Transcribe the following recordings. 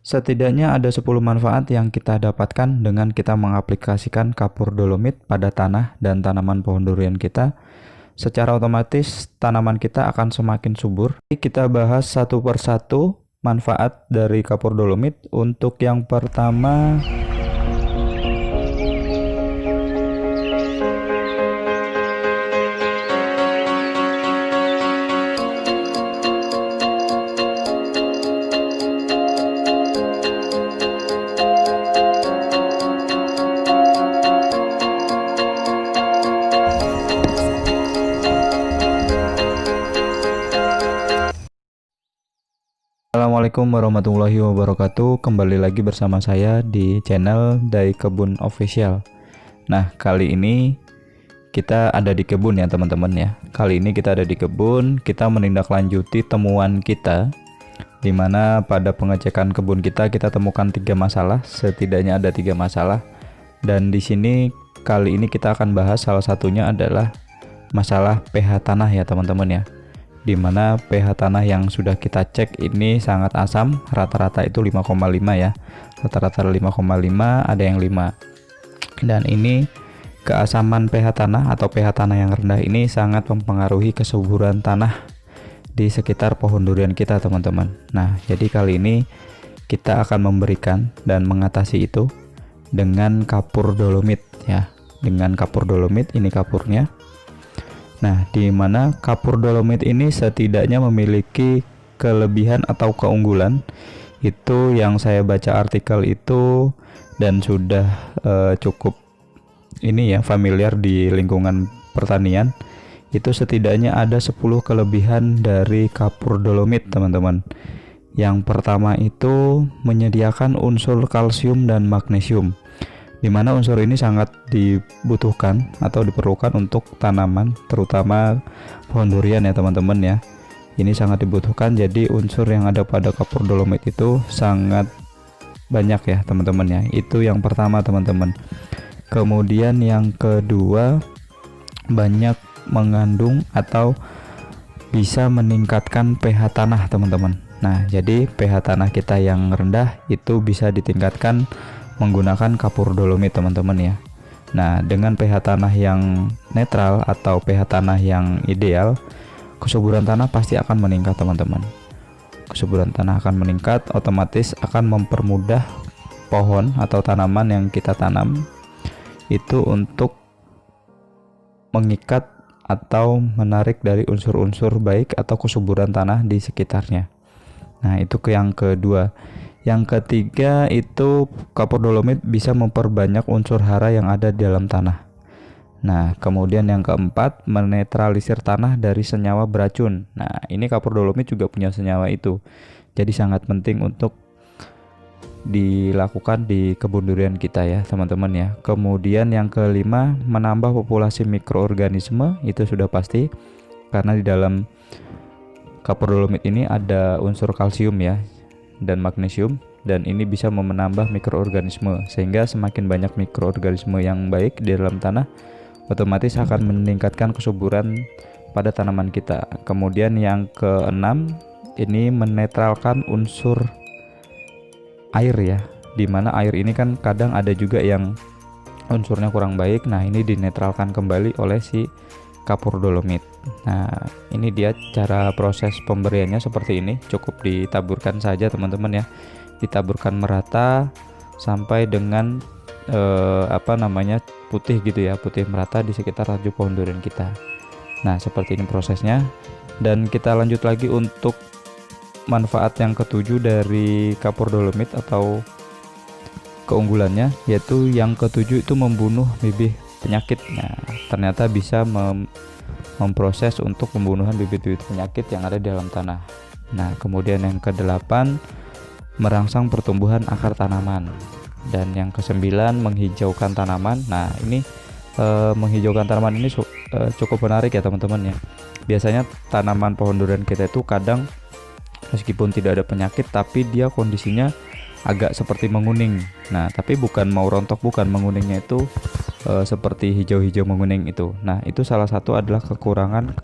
Setidaknya ada 10 manfaat yang kita dapatkan dengan kita mengaplikasikan kapur dolomit pada tanah dan tanaman pohon durian kita. Secara otomatis tanaman kita akan semakin subur. Kita bahas satu persatu manfaat dari kapur dolomit. Untuk yang pertama, Assalamualaikum warahmatullahi wabarakatuh. Kembali lagi bersama saya di channel Dari Kebun Official. Nah, kali ini kita ada di kebun ya teman-teman ya. Kali ini kita ada di kebun, kita menindaklanjuti temuan kita, dimana pada pengecekan kebun kita temukan 3 masalah. Setidaknya ada 3 masalah. Dan di sini kali ini kita akan bahas salah satunya adalah masalah pH tanah ya teman-teman ya. Dimana pH tanah yang sudah kita cek ini sangat asam, rata-rata itu 5,5 ya, rata-rata 5,5, ada yang 5. Dan ini keasaman pH tanah atau pH tanah yang rendah ini sangat mempengaruhi kesuburan tanah di sekitar pohon durian kita teman-teman. Nah, jadi kali ini kita akan memberikan dan mengatasi itu dengan kapur dolomit ya. Dengan kapur dolomit, ini kapurnya. Nah, di mana kapur dolomit ini setidaknya memiliki kelebihan atau keunggulan. Itu yang saya baca artikel itu dan sudah cukup ini ya familiar di lingkungan pertanian. Itu setidaknya ada 10 kelebihan dari kapur dolomit, teman-teman. Yang pertama itu menyediakan unsur kalsium dan magnesium, di mana unsur ini sangat dibutuhkan atau diperlukan untuk tanaman, terutama pohon durian ya teman-teman ya. Ini sangat dibutuhkan, jadi unsur yang ada pada kapur dolomit itu sangat banyak ya teman-teman ya. Itu yang pertama teman-teman. Kemudian yang kedua, banyak mengandung atau bisa meningkatkan pH tanah teman-teman. Nah, jadi pH tanah kita yang rendah itu bisa ditingkatkan menggunakan kapur dolomit teman-teman ya. Nah, dengan pH tanah yang netral atau pH tanah yang ideal, kesuburan tanah pasti akan meningkat teman-teman. Kesuburan tanah akan meningkat, otomatis akan mempermudah pohon atau tanaman yang kita tanam itu untuk mengikat atau menarik dari unsur-unsur baik atau kesuburan tanah di sekitarnya. Nah, itu yang kedua. Yang ketiga itu kapur dolomit bisa memperbanyak unsur hara yang ada di dalam tanah. Nah, kemudian yang keempat, menetralisir tanah dari senyawa beracun. Nah, ini kapur dolomit juga punya senyawa itu. Jadi sangat penting untuk dilakukan di kebun durian kita ya teman-teman ya. Kemudian yang kelima, menambah populasi mikroorganisme. Itu sudah pasti karena di dalam kapur dolomit ini ada unsur kalsium ya dan magnesium, dan ini bisa menambah mikroorganisme, sehingga semakin banyak mikroorganisme yang baik di dalam tanah otomatis akan meningkatkan kesuburan pada tanaman kita. Kemudian yang keenam, ini menetralkan unsur air ya, dimana air ini kan kadang ada juga yang unsurnya kurang baik. Nah, ini dinetralkan kembali oleh si kapur dolomit. Nah, ini dia cara proses pemberiannya seperti ini. Cukup ditaburkan saja teman-teman ya, ditaburkan merata sampai dengan putih gitu ya, putih merata di sekitar tajuk pohon durian kita. Nah, seperti ini prosesnya. Dan kita lanjut lagi untuk manfaat yang ketujuh dari kapur dolomit atau keunggulannya, yaitu yang ketujuh itu membunuh bibit penyakit. Nah, ternyata bisa memproses untuk pembunuhan bibit-bibit penyakit yang ada di dalam tanah. Nah, kemudian yang kedelapan, merangsang pertumbuhan akar tanaman. Dan yang kesembilan, menghijaukan tanaman. Nah, ini menghijaukan tanaman ini cukup menarik ya teman-teman ya. Biasanya tanaman pohon durian kita itu kadang meskipun tidak ada penyakit, tapi dia kondisinya agak seperti menguning. Nah, tapi bukan mau rontok, bukan, menguningnya itu seperti hijau-hijau menguning itu. Nah, itu salah satu adalah kekurangan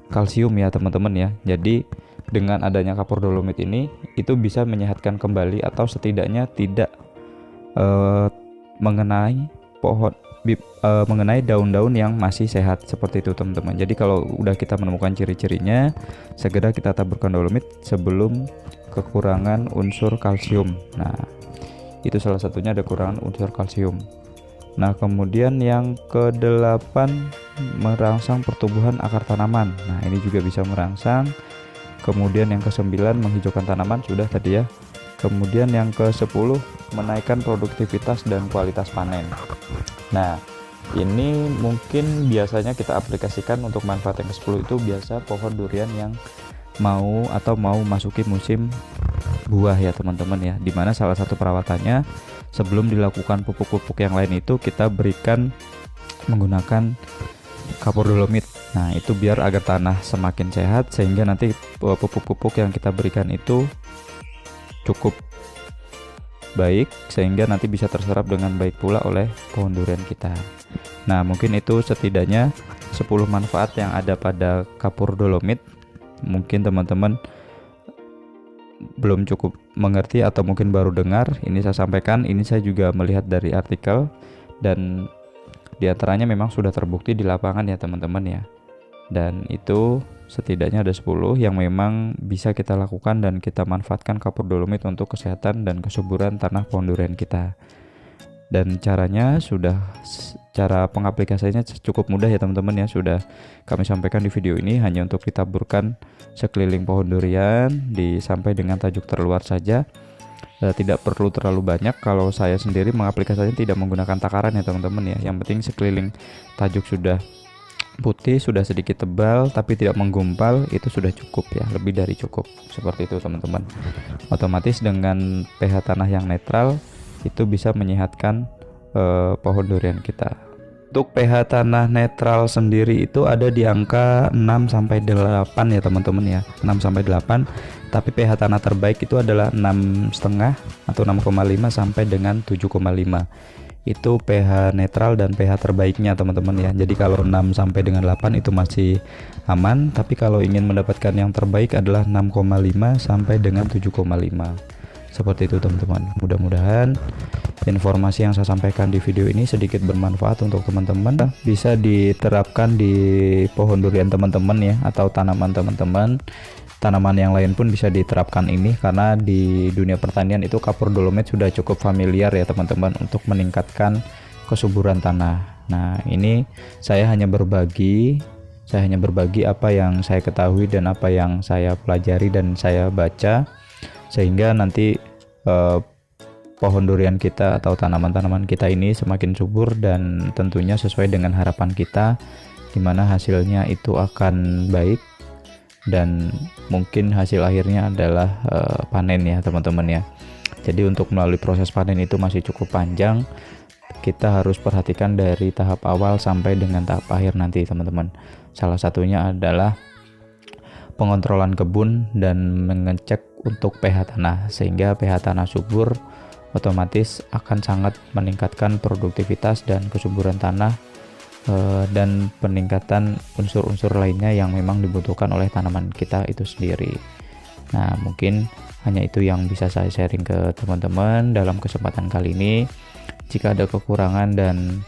kalsium ya teman-teman ya. Jadi dengan adanya kapur dolomit ini itu bisa menyehatkan kembali atau setidaknya tidak mengenai mengenai daun-daun yang masih sehat seperti itu teman-teman. Jadi kalau udah kita menemukan ciri-cirinya, segera kita taburkan dolomit sebelum kekurangan unsur kalsium. Nah, itu salah satunya ada kekurangan unsur kalsium. Nah, kemudian yang ke-8 merangsang pertumbuhan akar tanaman. Nah, ini juga bisa merangsang. Kemudian yang ke-9 menghijaukan tanaman, sudah tadi ya. Kemudian yang ke-10 menaikkan produktivitas dan kualitas panen. Nah, ini mungkin biasanya kita aplikasikan untuk manfaat yang ke-10 itu biasa pohon durian yang mau masuki musim buah ya teman-teman ya. Dimana salah satu perawatannya sebelum dilakukan pupuk-pupuk yang lain itu kita berikan menggunakan kapur dolomit. Nah, itu biar agar tanah semakin sehat sehingga nanti pupuk-pupuk yang kita berikan itu cukup baik sehingga nanti bisa terserap dengan baik pula oleh pohon durian kita. Nah, mungkin itu setidaknya 10 manfaat yang ada pada kapur dolomit. Mungkin teman-teman belum cukup mengerti atau mungkin baru dengar. Ini saya sampaikan, ini saya juga melihat dari artikel dan diantaranya memang sudah terbukti di lapangan ya teman-teman ya. Dan itu setidaknya ada 10 yang memang bisa kita lakukan dan kita manfaatkan kapur dolomit untuk kesehatan dan kesuburan tanah pohon durian kita. Dan caranya cara pengaplikasinya cukup mudah ya teman-teman ya, sudah kami sampaikan di video ini. Hanya untuk ditaburkan sekeliling pohon durian sampai dengan tajuk terluar saja. Tidak perlu terlalu banyak. Kalau saya sendiri mengaplikasikannya tidak menggunakan takaran ya teman-teman ya. Yang penting sekeliling tajuk sudah putih, sudah sedikit tebal tapi tidak menggumpal, itu sudah cukup ya, lebih dari cukup. Seperti itu teman-teman. Otomatis dengan pH tanah yang netral itu bisa menyehatkan pohon durian kita. Untuk pH tanah netral sendiri itu ada di angka 6-8 ya teman-teman ya, 6-8. Tapi pH tanah terbaik itu adalah 6,5 atau 6,5 sampai dengan 7,5. Itu pH netral dan pH terbaiknya teman-teman ya. Jadi kalau 6 sampai dengan 8 itu masih aman, tapi kalau ingin mendapatkan yang terbaik adalah 6,5 sampai dengan 7,5. Seperti itu teman-teman. Mudah-mudahan informasi yang saya sampaikan di video ini sedikit bermanfaat untuk teman-teman. Bisa diterapkan di pohon durian teman-teman ya, atau tanaman teman-teman. Tanaman yang lain pun bisa diterapkan ini, karena di dunia pertanian itu kapur dolomit sudah cukup familiar ya teman-teman untuk meningkatkan kesuburan tanah. Nah, ini saya hanya berbagi apa yang saya ketahui dan apa yang saya pelajari dan saya baca, sehingga nanti pohon durian kita atau tanaman-tanaman kita ini semakin subur dan tentunya sesuai dengan harapan kita, dimana hasilnya itu akan baik dan mungkin hasil akhirnya adalah panen ya teman-teman ya. Jadi untuk melalui proses panen itu masih cukup panjang. Kita harus perhatikan dari tahap awal sampai dengan tahap akhir nanti teman-teman. Salah satunya adalah pengontrolan kebun dan mengecek untuk pH tanah, sehingga pH tanah subur otomatis akan sangat meningkatkan produktivitas dan kesuburan tanah dan peningkatan unsur-unsur lainnya yang memang dibutuhkan oleh tanaman kita itu sendiri. Nah, mungkin hanya itu yang bisa saya sharing ke teman-teman dalam kesempatan kali ini. Jika ada kekurangan dan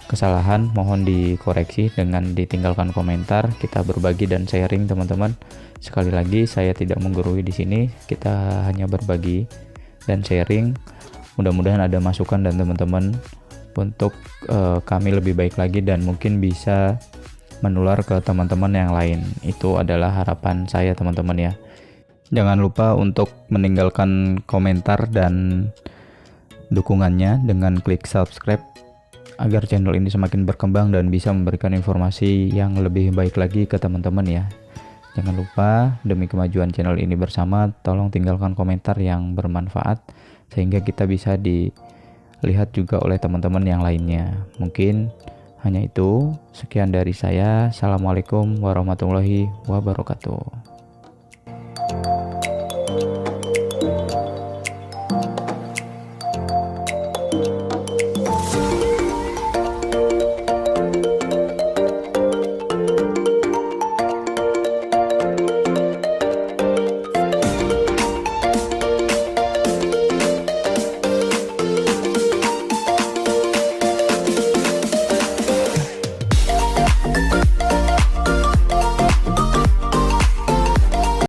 kesalahan mohon dikoreksi dengan ditinggalkan komentar. Kita berbagi dan sharing teman-teman. Sekali lagi saya tidak menggurui di sini, kita hanya berbagi dan sharing. Mudah-mudahan ada masukan dan teman-teman untuk kami lebih baik lagi dan mungkin bisa menular ke teman-teman yang lain. Itu adalah harapan saya teman-teman ya. Jangan lupa untuk meninggalkan komentar dan dukungannya dengan klik subscribe agar channel ini semakin berkembang dan bisa memberikan informasi yang lebih baik lagi ke teman-teman ya. Jangan lupa demi kemajuan channel ini bersama, tolong tinggalkan komentar yang bermanfaat sehingga kita bisa dilihat juga oleh teman-teman yang lainnya. Mungkin hanya itu, sekian dari saya. Assalamualaikum warahmatullahi wabarakatuh.